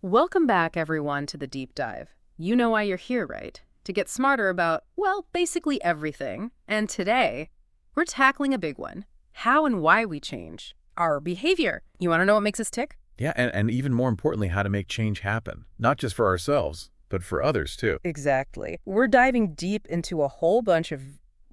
Welcome back, everyone, to the deep dive. You know why you're here, right? To get smarter about, well, basically everything. And today, we're tackling a big one: how and why we change our behavior. You want to know what makes us tick? Yeah, and even more importantly, how to make change happen, not just for ourselves, but for others too. Exactly. We're diving deep into a whole bunch of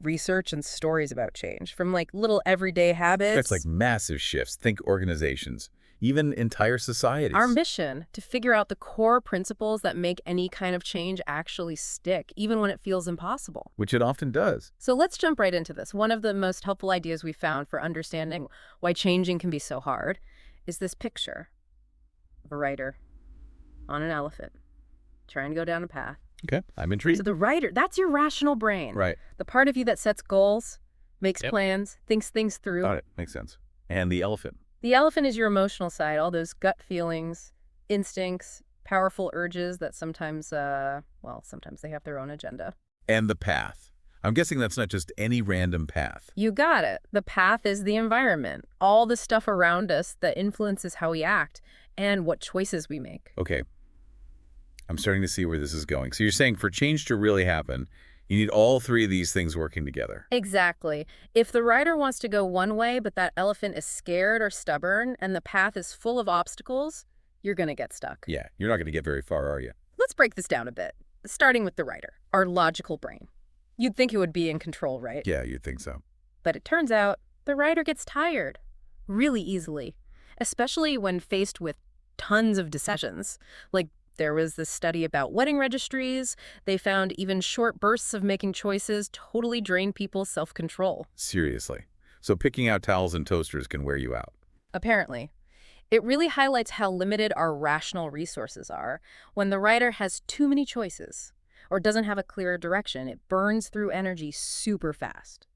research and stories about change, from like little everyday That's like habits. massive shifts. Think organizations, even entire Our societies, mission to figure out the core principles that make any kind of change actually stick, even when it feels impossible. which it often does. So let's jump right into this. One of the most helpful ideas we found for understanding why changing can be so hard is this picture of a rider on an elephant trying to go down a path. Okay, I'm So intrigued. the rider, that's your rational brain. Right. The part of you that sets goals, makes Yep. plans, thinks things through. Got it. Makes sense. And the elephant. The elephant is your emotional side, all those gut feelings, instincts, powerful urges that sometimes, sometimes they have their own agenda. And the path. I'm guessing that's not just any random path. You got it. The path is the environment, all the stuff around us that influences how we act and what choices we make. Okay, I'm starting to see where this is going. So you're saying for change to really happen, you need all three of these things working together. Exactly. If the rider wants to go one way, but that elephant is scared or stubborn and the path is full of obstacles, you're going to get stuck. Yeah, you're not going to get very far, are you? Let's break this down a bit, starting with the rider, our logical brain. You'd think it would be in control, right? Yeah, you'd think so. But it turns out the rider gets tired really easily, especially when faced with tons of decisions. Like there was this study about wedding registries. They found even short bursts of making choices totally drain people's self-control. Seriously. So picking out towels and toasters can wear you out. Apparently, it really highlights how limited our rational resources are. When the rider has too many choices or doesn't have a clear direction, it burns through energy super fast.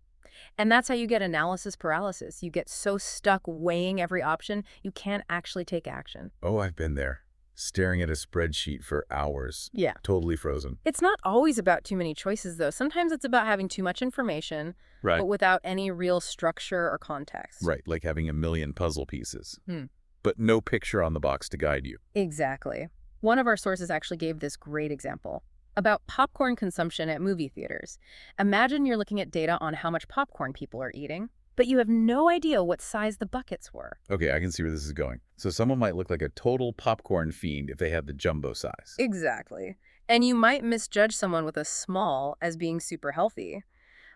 And that's how you get analysis paralysis. You get so stuck weighing every option, you can't actually take action. Oh, I've been there. Staring at a spreadsheet for hours. Yeah. Totally frozen. It's not always about too many choices, though. Sometimes it's about having too much information, Right. but without any real structure or context. Right, like having a million puzzle pieces. Hmm. But no picture on the box to guide you. Exactly. One of our sources actually gave this great example about popcorn consumption at movie theaters. Imagine you're looking at data on how much popcorn people are eating, but you have no idea what size the buckets were. Okay, I can see where this is going. So someone might look like a total popcorn fiend if they had the jumbo size. Exactly. And you might misjudge someone with a small as being super healthy.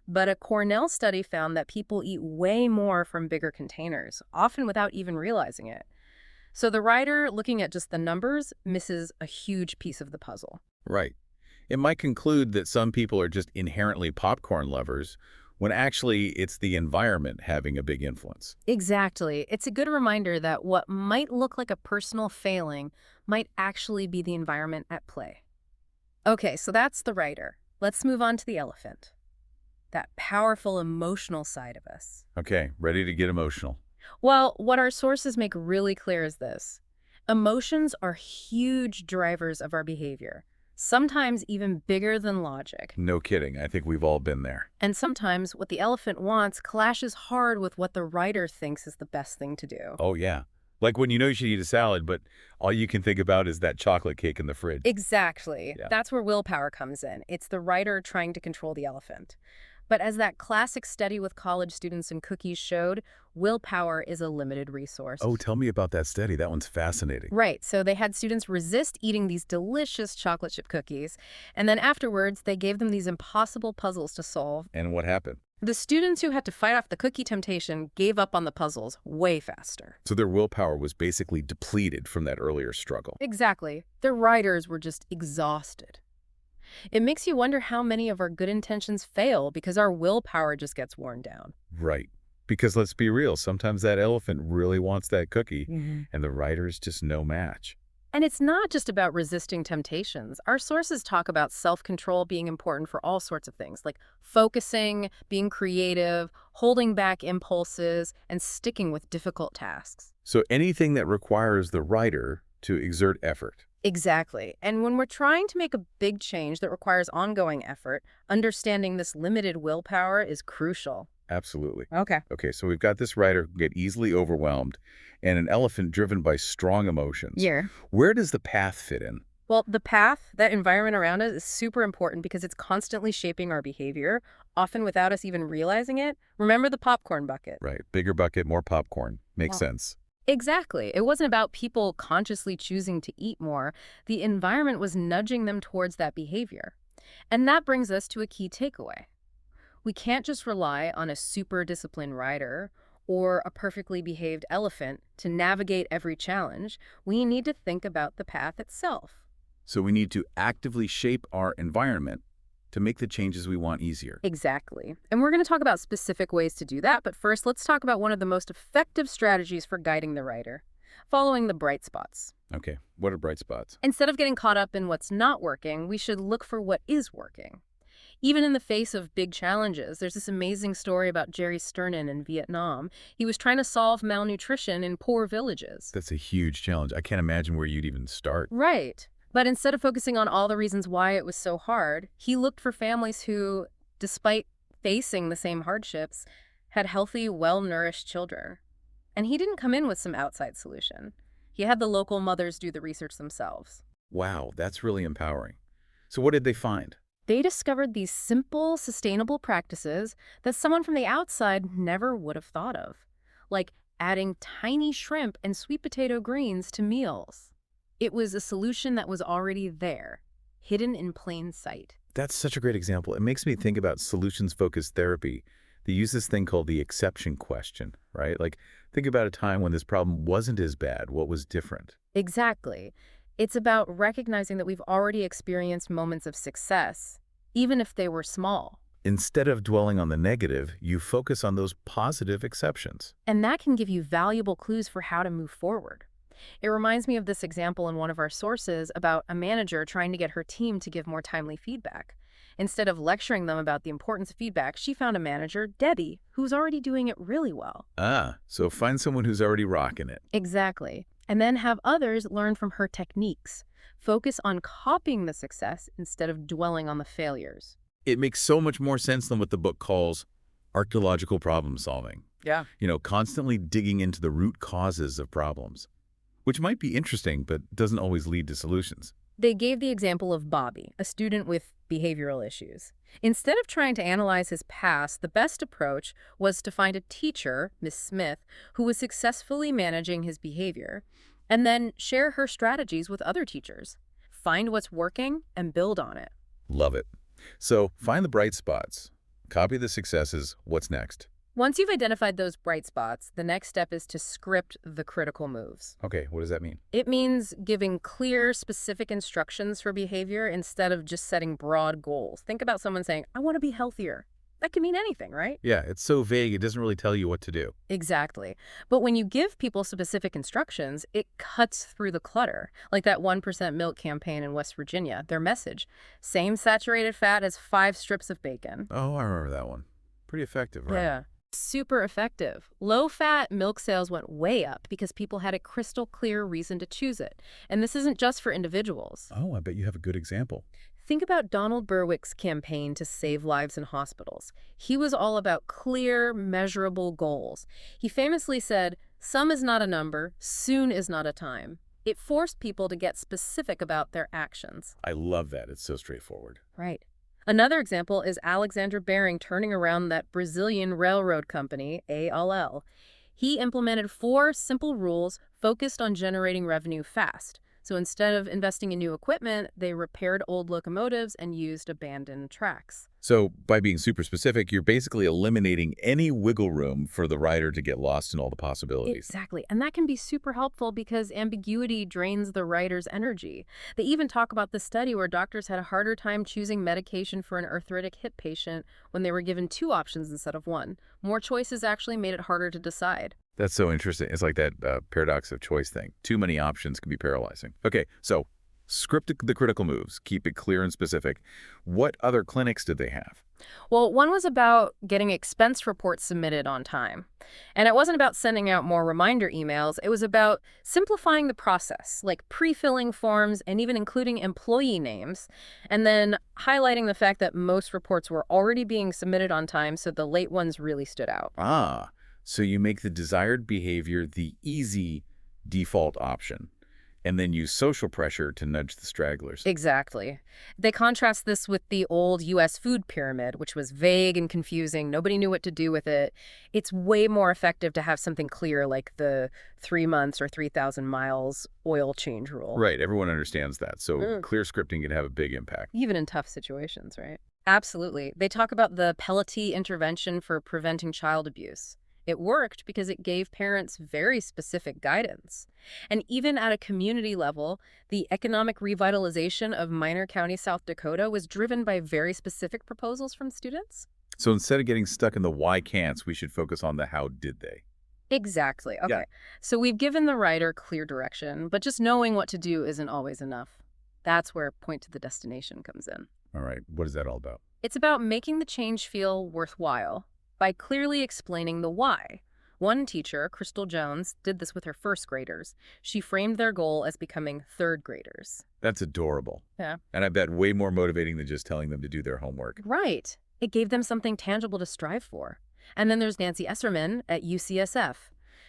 But a Cornell study found that people eat way more from bigger containers, often without even realizing it. So the writer, looking at just the numbers, misses a huge piece of the puzzle. Right. It might conclude that some people are just inherently popcorn lovers, when actually it's the environment having a big influence. Exactly. It's a good reminder that what might look like a personal failing might actually be the environment at play. Okay, so that's the writer. Let's move on to the elephant. That powerful emotional side of us. Okay, ready to get emotional. Well, what our sources make really clear is this. Emotions are huge drivers of our behavior, sometimes even bigger than logic. No kidding, I think we've all been there. And sometimes what the elephant wants clashes hard with what the writer thinks is the best thing to do. Oh, yeah. Like when you know you should eat a salad, but all you can think about is that chocolate cake in the fridge. Exactly. Yeah. That's where willpower comes in. It's the writer trying to control the elephant. But as that classic study with college students and cookies showed, willpower is a limited resource. Oh, tell me about that study. That one's fascinating. Right. So they had students resist eating these delicious chocolate chip cookies. And then afterwards, they gave them these impossible puzzles to solve. And what happened? The students who had to fight off the cookie temptation gave up on the puzzles way faster. So their willpower was basically depleted from that earlier struggle. Exactly. Their writers were just exhausted. It makes you wonder how many of our good intentions fail because our willpower just gets worn down. Right. Because let's be real, sometimes that elephant really wants that cookie, Mhm. and the writer's just no match. And it's not just about resisting temptations. Our sources talk about self-control being important for all sorts of things, like focusing, being creative, holding back impulses, and sticking with difficult tasks. So anything that requires the writer to exert effort. Exactly. And when we're trying to make a big change that requires ongoing effort, understanding this limited willpower is crucial. Absolutely. Okay. Okay, so we've got this rider who get easily overwhelmed and an elephant driven by strong emotions. Yeah. Where does the path fit in? Well, the path, that environment around us is super important because it's constantly shaping our behavior, often without us even realizing it. Remember the popcorn bucket? Right, bigger bucket, more popcorn. Makes Well, sense. exactly. It wasn't about people consciously choosing to eat more. The environment was nudging them towards that behavior. And that brings us to a key takeaway. We can't just rely on a super disciplined rider or a perfectly behaved elephant to navigate every challenge. We need to think about the path itself. So we need to actively shape our environment to make the changes we want easier. Exactly. And we're going to talk about specific ways to do that, but first let's talk about one of the most effective strategies for guiding the rider, following the bright spots. Okay, what are bright spots? Instead of getting caught up in what's not working, we should look for what is working. Even in the face of big challenges, there's this amazing story about Jerry Sternin in Vietnam. He was trying to solve malnutrition in poor villages. That's a huge challenge. I can't imagine where you'd even start. Right. But instead of focusing on all the reasons why it was so hard, he looked for families who, despite facing the same hardships, had healthy, well-nourished children. And he didn't come in with some outside solution. He had the local mothers do the research themselves. Wow, that's really empowering. So what did they find? They discovered these simple, sustainable practices that someone from the outside never would have thought of, like adding tiny shrimp and sweet potato greens to meals. It was a solution that was already there, hidden in plain sight. That's such a great example. It makes me think about solutions-focused therapy. They use this thing called the exception question, right? Like, think about a time when this problem wasn't as bad. What was different? Exactly. It's about recognizing that we've already experienced moments of success, even if they were small. Instead of dwelling on the negative, you focus on those positive exceptions. And that can give you valuable clues for how to move forward. It reminds me of this example in one of our sources about a manager trying to get her team to give more timely feedback. Instead of lecturing them about the importance of feedback, she found a manager, Debbie, who's already doing it really well. Ah, so find someone who's already rocking it. Exactly. And then have others learn from her techniques. Focus on copying the success instead of dwelling on the failures. It makes so much more sense than what the book calls archaeological problem solving. Yeah. Constantly digging into the root causes of problems, which might be interesting, but doesn't always lead to solutions. They gave the example of Bobby, a student with behavioral issues. Instead of trying to analyze his past, the best approach was to find a teacher, Miss Smith, who was successfully managing his behavior, and then share her strategies with other teachers. Find what's working and build on it. Love it. So find the bright spots, copy the successes. What's next? Once you've identified those bright spots, the next step is to script the critical moves. Okay, what does that mean? It means giving clear, specific instructions for behavior instead of just setting broad goals. Think about someone saying, I want to be healthier. That can mean anything, right? Yeah, it's so vague, it doesn't really tell you what to do. Exactly. But when you give people specific instructions, it cuts through the clutter. Like that 1% milk campaign in West Virginia, their message, same saturated fat as 5 strips of bacon. Oh, I remember that one. Pretty effective, right? Yeah. Super effective. Low-fat milk sales went way up because people had a crystal clear reason to choose it. And this isn't just for individuals. Oh, I bet you have a good example. Think about Donald Berwick's campaign to save lives in hospitals. He was all about clear, measurable goals. He famously said, "Some is not a number, soon is not a time." It forced people to get specific about their actions. I love that. It's so straightforward. Right. Another example is Alexander Bering turning around that Brazilian railroad company, ALL. He implemented 4 simple rules focused on generating revenue fast. So instead of investing in new equipment, they repaired old locomotives and used abandoned tracks. So by being super specific, you're basically eliminating any wiggle room for the rider to get lost in all the possibilities. Exactly. And that can be super helpful because ambiguity drains the writer's energy. They even talk about the study where doctors had a harder time choosing medication for an arthritic hip patient when they were given 2 options instead of 1. More choices actually made it harder to decide. That's so interesting. It's like that paradox of choice thing. Too many options can be paralyzing. Okay, so script the critical moves. Keep it clear and specific. What other clinics did they have? Well, one was about getting expense reports submitted on time. And it wasn't about sending out more reminder emails. It was about simplifying the process, like pre-filling forms and even including employee names, and then highlighting the fact that most reports were already being submitted on time, so the late ones really stood out. Ah, so you make the desired behavior the easy default option, and then use social pressure to nudge the stragglers. Exactly. They contrast this with the old U.S. food pyramid, which was vague and confusing. Nobody knew what to do with it. It's way more effective to have something clear like the 3 months or 3,000 miles oil change rule. Right, everyone understands that, so Mm. clear scripting can have a big impact. Even in tough situations, right? Absolutely. They talk about the Pelletier intervention for preventing child abuse. It worked because it gave parents very specific guidance. And even at a community level, the economic revitalization of Minor County, South Dakota was driven by very specific proposals from students. So instead of getting stuck in the why can'ts, we should focus on the how did they. Exactly. Yeah. Okay. So we've given the writer clear direction, but just knowing what to do isn't always enough. That's where point to the destination comes in. All right, what is that all about? It's about making the change feel worthwhile by clearly explaining the why. One teacher, Crystal Jones, did this with her first graders. She framed their goal as becoming third graders. That's adorable. Yeah. And I bet way more motivating than just telling them to do their homework. Right. It gave them something tangible to strive for. And then there's Nancy Esserman at UCSF.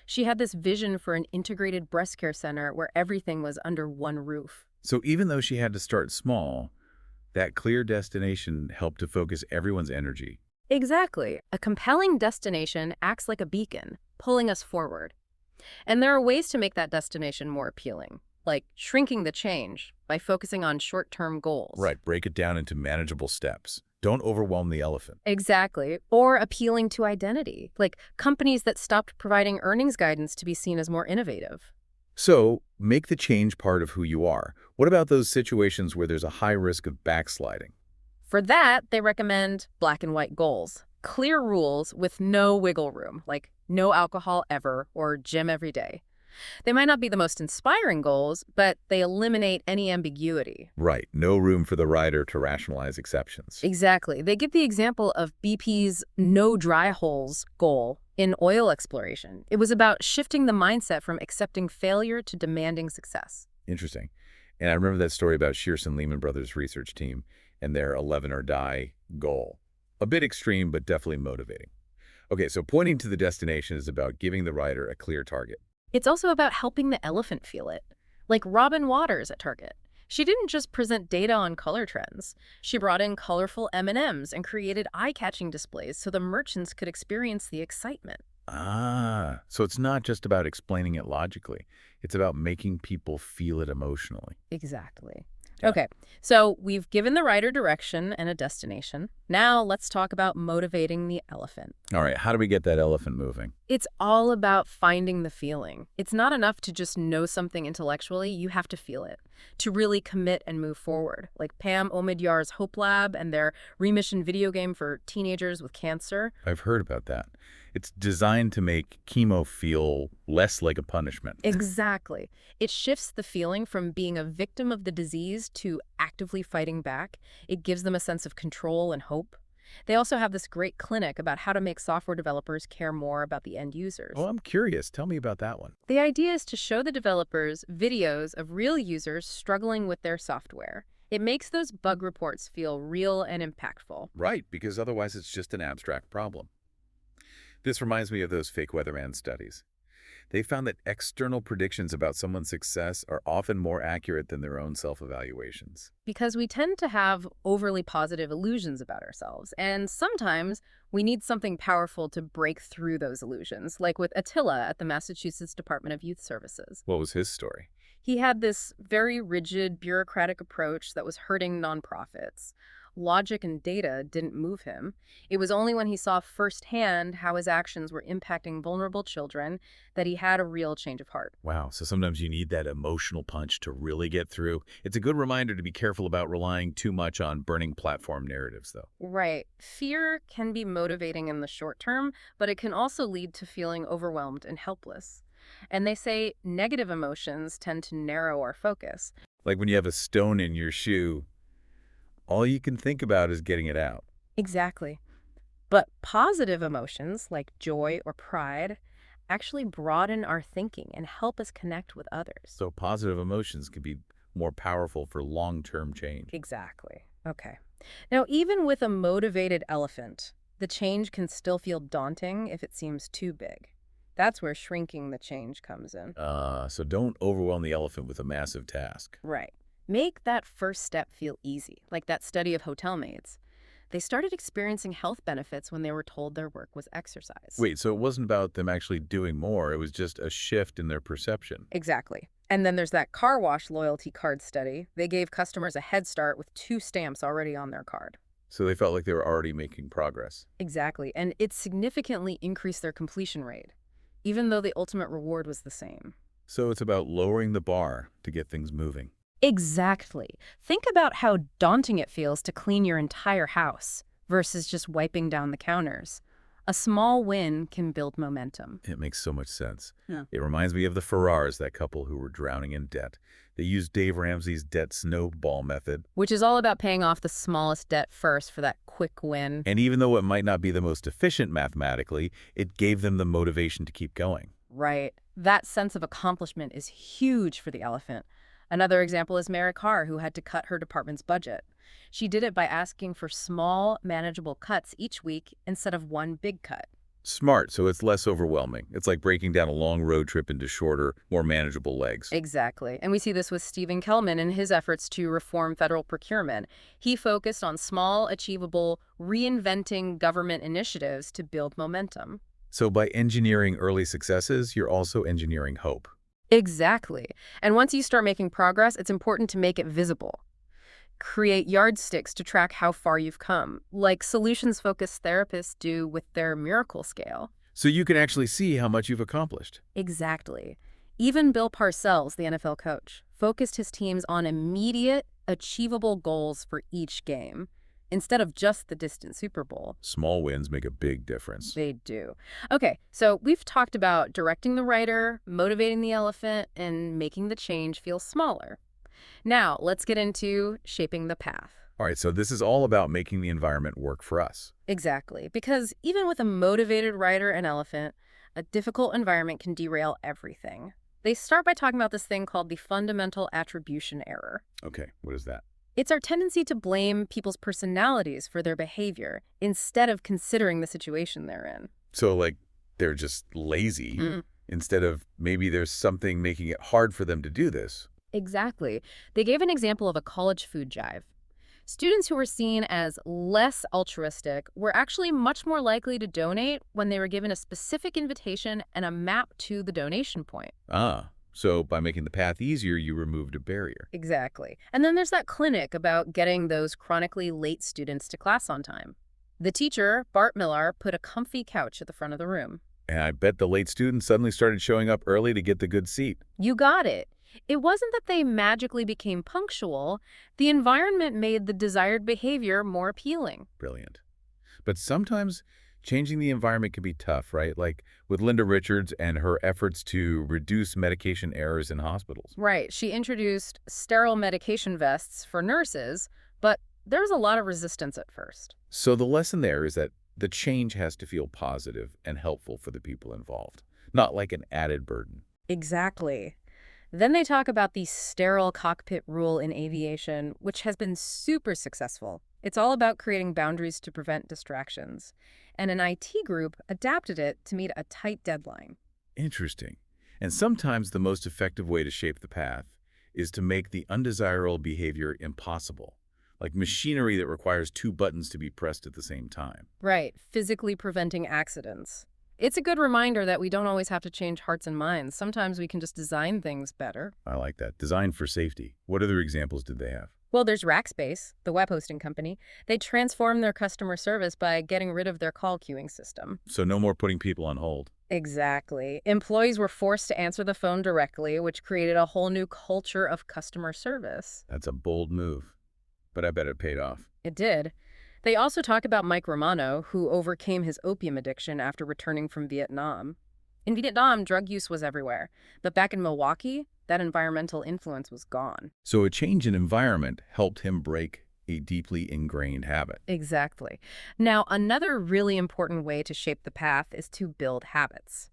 She had this vision for an integrated breast care center where everything was under one roof. So even though she had to start small, that clear destination helped to focus everyone's energy. Exactly. A compelling destination acts like a beacon, pulling us forward. And there are ways to make that destination more appealing, like shrinking the change by focusing on short-term goals. Right, break it down into manageable steps. Don't overwhelm the elephant. Exactly. Or appealing to identity, like companies that stopped providing earnings guidance to be seen as more innovative. So, make the change part of who you are. What about those situations where there's a high risk of backsliding? For that, they recommend black and white goals, clear rules with no wiggle room, like no alcohol ever or gym every day. They might not be the most inspiring goals, but they eliminate any ambiguity. Right, no room for the rider to rationalize exceptions. Exactly. They give the example of BP's no dry holes goal in oil exploration. It was about shifting the mindset from accepting failure to demanding success. Interesting. And I remember that story about Shearson Lehman Brothers research team and their 11 or die goal. A bit extreme, but definitely motivating. Okay, so pointing to the destination is about giving the rider a clear target. It's also about helping the elephant feel it. Like Robin Waters at Target. She didn't just present data on color trends. She brought in colorful M&Ms and created eye-catching displays so the merchants could experience the excitement. Ah, so it's not just about explaining it logically. It's about making people feel it emotionally. Exactly. Yeah. Okay, so we've given the writer direction and a destination. Now let's talk about motivating the elephant. All right, how do we get that elephant moving? It's all about finding the feeling. It's not enough to just know something intellectually. You have to feel it to really commit and move forward. Like Pam Omidyar's Hope Lab and their remission video game for teenagers with cancer. I've heard about that. It's designed to make chemo feel less like a punishment. Exactly. It shifts the feeling from being a victim of the disease to actively fighting back. It gives them a sense of control and hope. They also have this great clinic about how to make software developers care more about the end users. Oh, I'm curious. Tell me about that one. The idea is to show the developers videos of real users struggling with their software. It makes those bug reports feel real and impactful. Right, because otherwise it's just an abstract problem. This reminds me of those fake weatherman studies. They found that external predictions about someone's success are often more accurate than their own self-evaluations. Because we tend to have overly positive illusions about ourselves, and sometimes we need something powerful to break through those illusions, like with Attila at the Massachusetts Department of Youth Services. What was his story? He had this very rigid, bureaucratic approach that was hurting nonprofits. Logic and data didn't move him. It was only when he saw firsthand how his actions were impacting vulnerable children that he had a real change of heart. Wow, so sometimes you need that emotional punch to really get through. It's a good reminder to be careful about relying too much on burning platform narratives, though. Right. Fear can be motivating in the short term, but it can also lead to feeling overwhelmed and helpless. And they say negative emotions tend to narrow our focus. Like when you have a stone in your shoe, all you can think about is getting it out. Exactly. But positive emotions like joy or pride actually broaden our thinking and help us connect with others. So positive emotions can be more powerful for long-term change. Exactly. Okay. Now, even with a motivated elephant, the change can still feel daunting if it seems too big. That's where shrinking the change comes in. So don't overwhelm the elephant with a massive task. Right. Make that first step feel easy, like that study of hotel maids. They started experiencing health benefits when they were told their work was exercise. Wait, so it wasn't about them actually doing more, it was just a shift in their perception. Exactly. And then there's that car wash loyalty card study. They gave customers a head start with 2 stamps already on their card. So they felt like they were already making progress. Exactly. And it significantly increased their completion rate, even though the ultimate reward was the same. So it's about lowering the bar to get things moving. Exactly. Think about how daunting it feels to clean your entire house versus just wiping down the counters. A small win can build momentum. It makes so much sense. Yeah. It reminds me of the Ferrars, that couple who were drowning in debt. They used Dave Ramsey's debt snowball method. Which is all about paying off the smallest debt first for that quick win. And even though it might not be the most efficient mathematically, it gave them the motivation to keep going. Right. That sense of accomplishment is huge for the elephant. Another example is Mary Carr, who had to cut her department's budget. She did it by asking for small, manageable cuts each week instead of one big cut. Smart, so it's less overwhelming. It's like breaking down a long road trip into shorter, more manageable legs. Exactly. And we see this with Stephen Kellman in his efforts to reform federal procurement. He focused on small, achievable, reinventing government initiatives to build momentum. So by engineering early successes, you're also engineering hope. Exactly. And once you start making progress, it's important to make it visible. Create yardsticks to track how far you've come, like solutions-focused therapists do with their miracle scale. So you can actually see how much you've accomplished. Exactly. Even Bill Parcells, the NFL coach, focused his teams on immediate, achievable goals for each game, instead of just the distant Super Bowl. Small wins make a big difference. They do. Okay, so we've talked about directing the writer, motivating the elephant, and making the change feel smaller. Now, let's get into shaping the path. All right, so this is all about making the environment work for us. Exactly, because even with a motivated writer and elephant, a difficult environment can derail everything. They start by talking about this thing called the fundamental attribution error. Okay, what is that? It's our tendency to blame people's personalities for their behavior instead of considering the situation they're in. So, like, they're just lazy Mm. instead of maybe there's something making it hard for them to do this. Exactly. They gave an example of a college food drive. Students who were seen as less altruistic were actually much more likely to donate when they were given a specific invitation and a map to the donation point. So by making the path easier, you removed a barrier. Exactly. And then there's that clinic about getting those chronically late students to class on time. The teacher, Bart Millar, put a comfy couch at the front of the room. And I bet the late students suddenly started showing up early to get the good seat. You got it. It wasn't that they magically became punctual. The environment made the desired behavior more appealing. Brilliant. But sometimes changing the environment can be tough, right? Like with Linda Richards and her efforts to reduce medication errors in hospitals. Right. She introduced sterile medication vests for nurses, but there was a lot of resistance at first. So the lesson there is that the change has to feel positive and helpful for the people involved, not like an added burden. Exactly. Then they talk about the sterile cockpit rule in aviation, which has been super successful. It's all about creating boundaries to prevent distractions. And an IT group adapted it to meet a tight deadline. Interesting. And sometimes the most effective way to shape the path is to make the undesirable behavior impossible, like machinery that requires 2 buttons to be pressed at the same time. Right, physically preventing accidents. It's a good reminder that we don't always have to change hearts and minds. Sometimes we can just design things better. I like that. Design for safety. What other examples did they have? Well, there's Rackspace, the web hosting company. They transformed their customer service by getting rid of their call queuing system. So no more putting people on hold. Exactly. Employees were forced to answer the phone directly, which created a whole new culture of customer service. That's a bold move, but I bet it paid off. It did. They also talk about Mike Romano, who overcame his opium addiction after returning from Vietnam. In Vietnam, drug use was everywhere, but back in Milwaukee, that environmental influence was gone. So a change in environment helped him break a deeply ingrained habit. Exactly. Now, another really important way to shape the path is to build habits.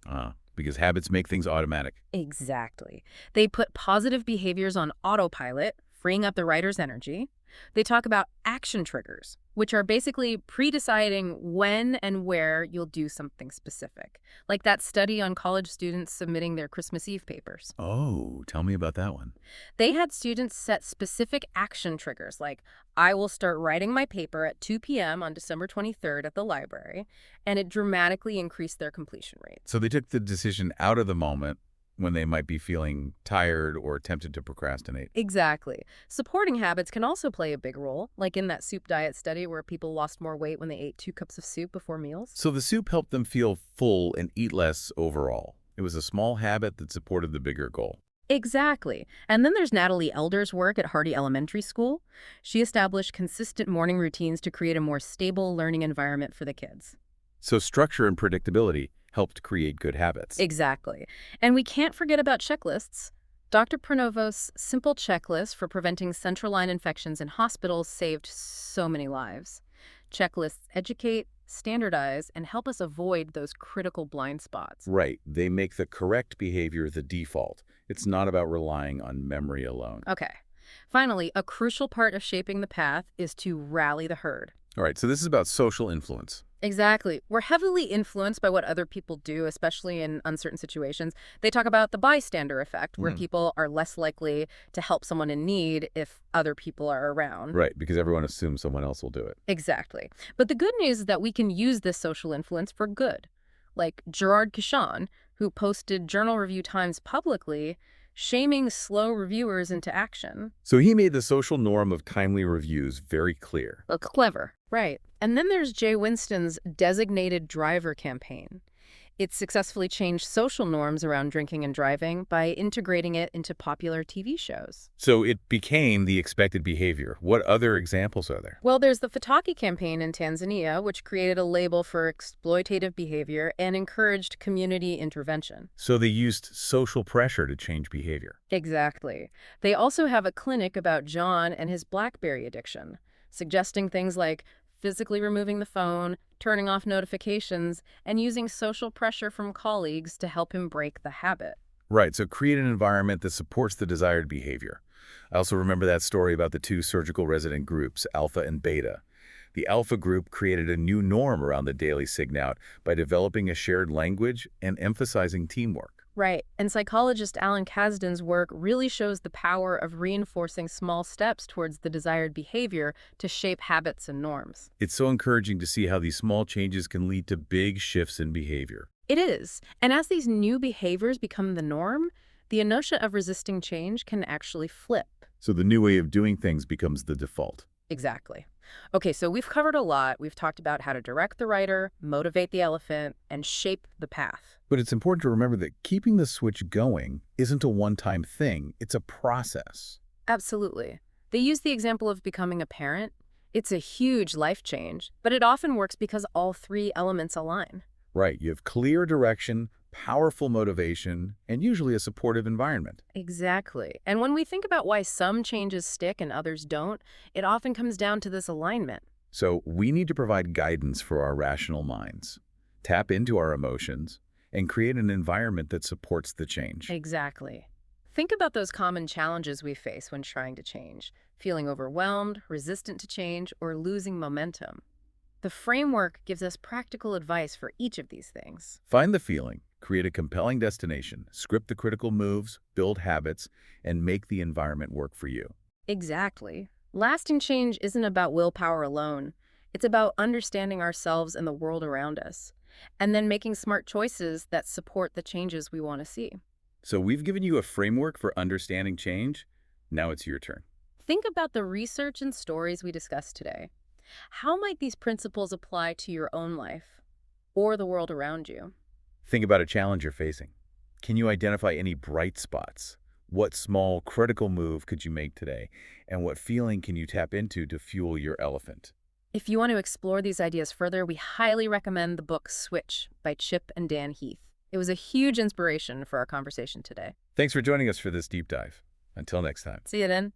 Because habits make things automatic. Exactly. They put positive behaviors on autopilot, freeing up the writer's energy. They talk about action triggers, which are basically pre-deciding when and where you'll do something specific, like that study on college students submitting their Christmas Eve papers. Oh, tell me about that one. They had students set specific action triggers, like, I will start writing my paper at 2 p.m. on December 23rd at the library, and it dramatically increased their completion rate. So they took the decision out of the moment when they might be feeling tired or tempted to procrastinate. Exactly. Supporting habits can also play a big role, like in that soup diet study where people lost more weight when they ate 2 cups of soup before meals. So the soup helped them feel full and eat less overall. It was a small habit that supported the bigger goal. Exactly. And then there's Natalie Elder's work at Hardy Elementary School. She established consistent morning routines to create a more stable learning environment for the kids. So structure and predictability helped create good habits. Exactly. And we can't forget about checklists. Dr. Pronovo's simple checklist for preventing central line infections in hospitals saved so many lives. Checklists educate, standardize, and help us avoid those critical blind spots. Right. They make the correct behavior the default. It's not about relying on memory alone. Okay. Finally, a crucial part of shaping the path is to rally the herd. All right, so this is about social influence. Exactly. We're heavily influenced by what other people do, especially in uncertain situations. They talk about the bystander effect, where people are less likely to help someone in need if other people are around. Right, because everyone assumes someone else will do it. Exactly. But the good news is that we can use this social influence for good. Like Gerard Kishon, who posted Journal Review Times publicly, shaming slow reviewers into action. So he made the social norm of timely reviews very clear. Clever. Right. And then there's Jay Winston's designated driver campaign. It successfully changed social norms around drinking and driving by integrating it into popular TV shows. So it became the expected behavior. What other examples are there? Well, there's the Fataki campaign in Tanzania, which created a label for exploitative behavior and encouraged community intervention. So they used social pressure to change behavior. Exactly. They also have a clinic about John and his BlackBerry addiction, suggesting things like physically removing the phone, turning off notifications, and using social pressure from colleagues to help him break the habit. Right, so create an environment that supports the desired behavior. I also remember that story about the two surgical resident groups, Alpha and Beta. The Alpha group created a new norm around the daily SIGNOUT by developing a shared language and emphasizing teamwork. Right, and psychologist Alan Kasdan's work really shows the power of reinforcing small steps towards the desired behavior to shape habits and norms. It's so encouraging to see how these small changes can lead to big shifts in behavior. It is. And as these new behaviors become the norm, the inertia of resisting change can actually flip. So the new way of doing things becomes the default. Exactly. Okay, so we've covered a lot. We've talked about how to direct the writer, motivate the elephant, and shape the path. But it's important to remember that keeping the switch going isn't a one-time thing. It's a process. Absolutely. They use the example of becoming a parent. It's a huge life change, but it often works because all three elements align. Right, you have clear direction, powerful motivation, and usually a supportive environment. Exactly. And when we think about why some changes stick and others don't, it often comes down to this alignment. So we need to provide guidance for our rational minds, tap into our emotions, and create an environment that supports the change. Exactly. Think about those common challenges we face when trying to change, feeling overwhelmed, resistant to change, or losing momentum. The framework gives us practical advice for each of these things. Find the feeling, create a compelling destination, script the critical moves, build habits, and make the environment work for you. Exactly. Lasting change isn't about willpower alone. It's about understanding ourselves and the world around us, and then making smart choices that support the changes we want to see. So we've given you a framework for understanding change. Now it's your turn. Think about the research and stories we discussed today. How might these principles apply to your own life or the world around you? Think about a challenge you're facing. Can you identify any bright spots? What small, critical move could you make today? And what feeling can you tap into to fuel your elephant? If you want to explore these ideas further, we highly recommend the book Switch by Chip and Dan Heath. It was a huge inspiration for our conversation today. Thanks for joining us for this deep dive. Until next time. See you then.